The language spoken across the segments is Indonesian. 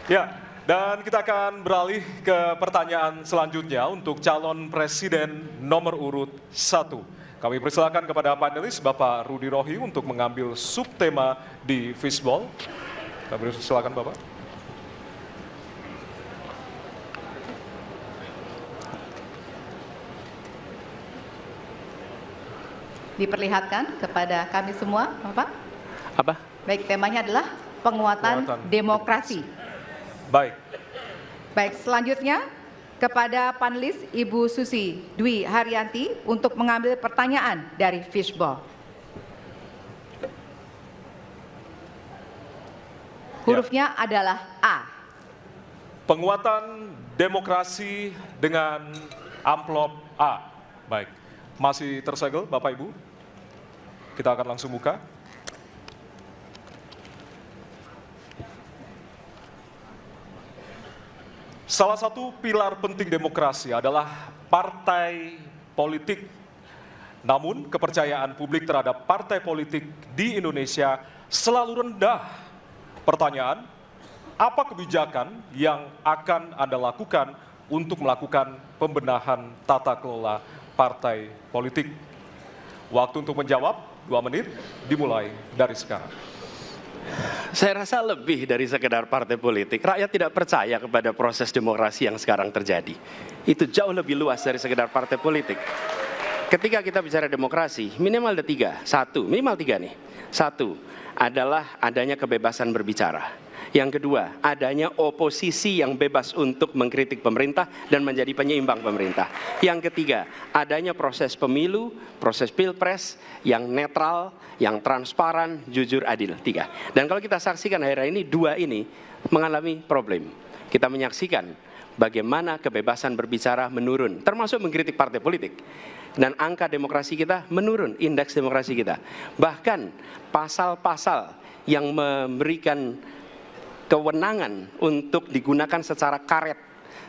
Ya, dan kita akan beralih ke pertanyaan selanjutnya untuk calon presiden nomor urut 1. Kami persilakan kepada panelis Bapak Rudi Rohi untuk mengambil subtema di Fishball. Kami persilakan Bapak. Diperlihatkan kepada kami semua, Bapak. Apa? Baik, temanya adalah penguatan demokrasi. Baik. Baik, selanjutnya kepada panelis Ibu Susi Dwi Haryanti untuk mengambil pertanyaan dari Fishball. Hurufnya adalah A. Penguatan demokrasi dengan amplop A. Baik, masih tersegel Bapak Ibu? Kita akan langsung buka. Salah satu pilar penting demokrasi adalah partai politik. Namun kepercayaan publik terhadap partai politik di Indonesia selalu rendah. Pertanyaan, apa kebijakan yang akan Anda lakukan untuk melakukan pembenahan tata kelola partai politik? Waktu untuk menjawab 2 menit dimulai dari sekarang. Saya rasa lebih dari sekedar partai politik. Rakyat tidak percaya kepada proses demokrasi yang sekarang terjadi. Itu jauh lebih luas dari sekedar partai politik. Ketika kita bicara demokrasi, minimal ada 3. Minimal 3 nih. 1 adalah adanya kebebasan berbicara. Yang kedua, adanya oposisi yang bebas untuk mengkritik pemerintah dan menjadi penyeimbang pemerintah. Yang ketiga, adanya proses pemilu, proses pilpres yang netral, yang transparan, jujur, adil. 3. Dan kalau kita saksikan akhir-akhir ini, 2 ini mengalami problem. Kita menyaksikan bagaimana kebebasan berbicara menurun, termasuk mengkritik partai politik. Dan angka demokrasi kita menurun, indeks demokrasi kita. Bahkan pasal-pasal yang memberikan kewenangan untuk digunakan secara karet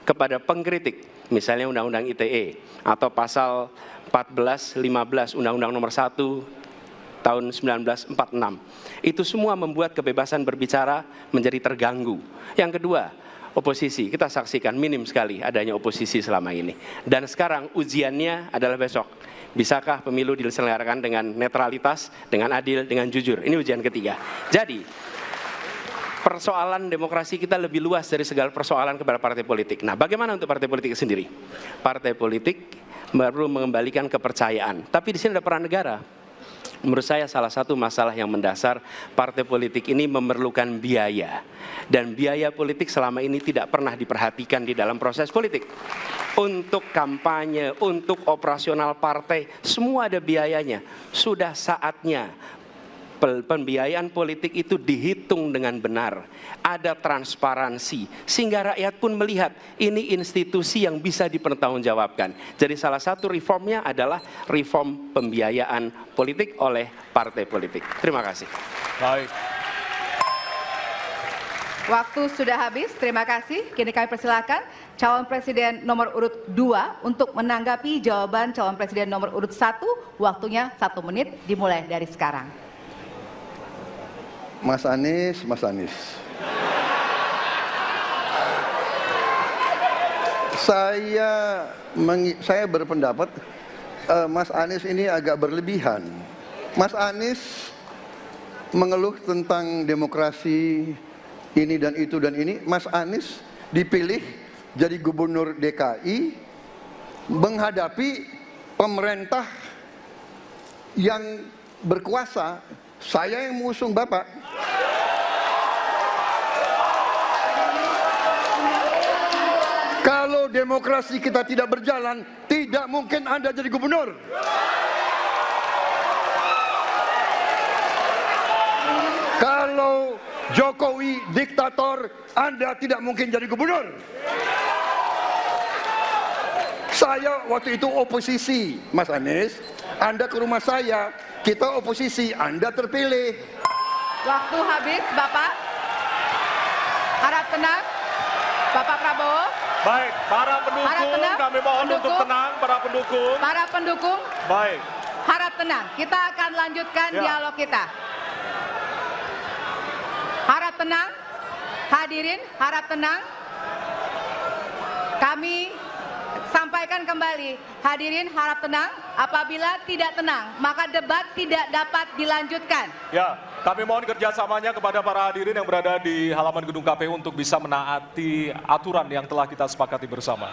kepada pengkritik, misalnya Undang-Undang ITE atau pasal 14, 15 Undang-Undang nomor 1 tahun 1946. Itu semua membuat kebebasan berbicara menjadi terganggu. Yang kedua, oposisi. Kita saksikan minim sekali adanya oposisi selama ini. Dan sekarang ujiannya adalah besok. Bisakah pemilu diselenggarakan dengan netralitas, dengan adil, dengan jujur? Ini ujian ketiga. Jadi, persoalan demokrasi kita lebih luas dari segala persoalan kepada partai politik. Nah, bagaimana untuk partai politik sendiri? Partai politik perlu mengembalikan kepercayaan. Tapi di sini ada peran negara. Menurut saya salah satu masalah yang mendasar partai politik ini memerlukan biaya. Dan biaya politik selama ini tidak pernah diperhatikan di dalam proses politik. Untuk kampanye, untuk operasional partai, semua ada biayanya. Sudah saatnya pembiayaan politik itu dihitung dengan benar, ada transparansi, sehingga rakyat pun melihat ini institusi yang bisa dipertanggungjawabkan. Jadi salah satu reformnya adalah reform pembiayaan politik oleh partai politik. Terima kasih. Baik. Waktu sudah habis, terima kasih. Kini kami persilakan calon presiden nomor urut 2 untuk menanggapi jawaban calon presiden nomor urut 1. Waktunya 1 menit dimulai dari sekarang. Mas Anies. Saya berpendapat Mas Anies ini agak berlebihan. Mas Anies mengeluh tentang demokrasi ini dan itu dan ini. Mas Anies dipilih jadi gubernur DKI menghadapi pemerintah yang berkuasa. Saya yang mengusung Bapak. Kalau demokrasi kita tidak berjalan, tidak mungkin Anda jadi gubernur. Kalau Jokowi diktator, Anda tidak mungkin jadi gubernur. Saya waktu itu oposisi, Mas Anies. Anda ke rumah saya, kita oposisi, Anda terpilih. Waktu habis, Bapak. Harap tenang, Bapak Prabowo. Baik, para pendukung, kami mohon untuk tenang, para pendukung. Para pendukung, Baik. harap tenang. Kita akan lanjutkan dialog kita. Harap tenang. Hadirin harap tenang. Kami sampaikan kembali, hadirin harap tenang. Apabila tidak tenang, maka debat tidak dapat dilanjutkan. Ya, kami mohon kerjasamanya kepada para hadirin yang berada di halaman gedung KPU untuk bisa menaati aturan yang telah kita sepakati bersama.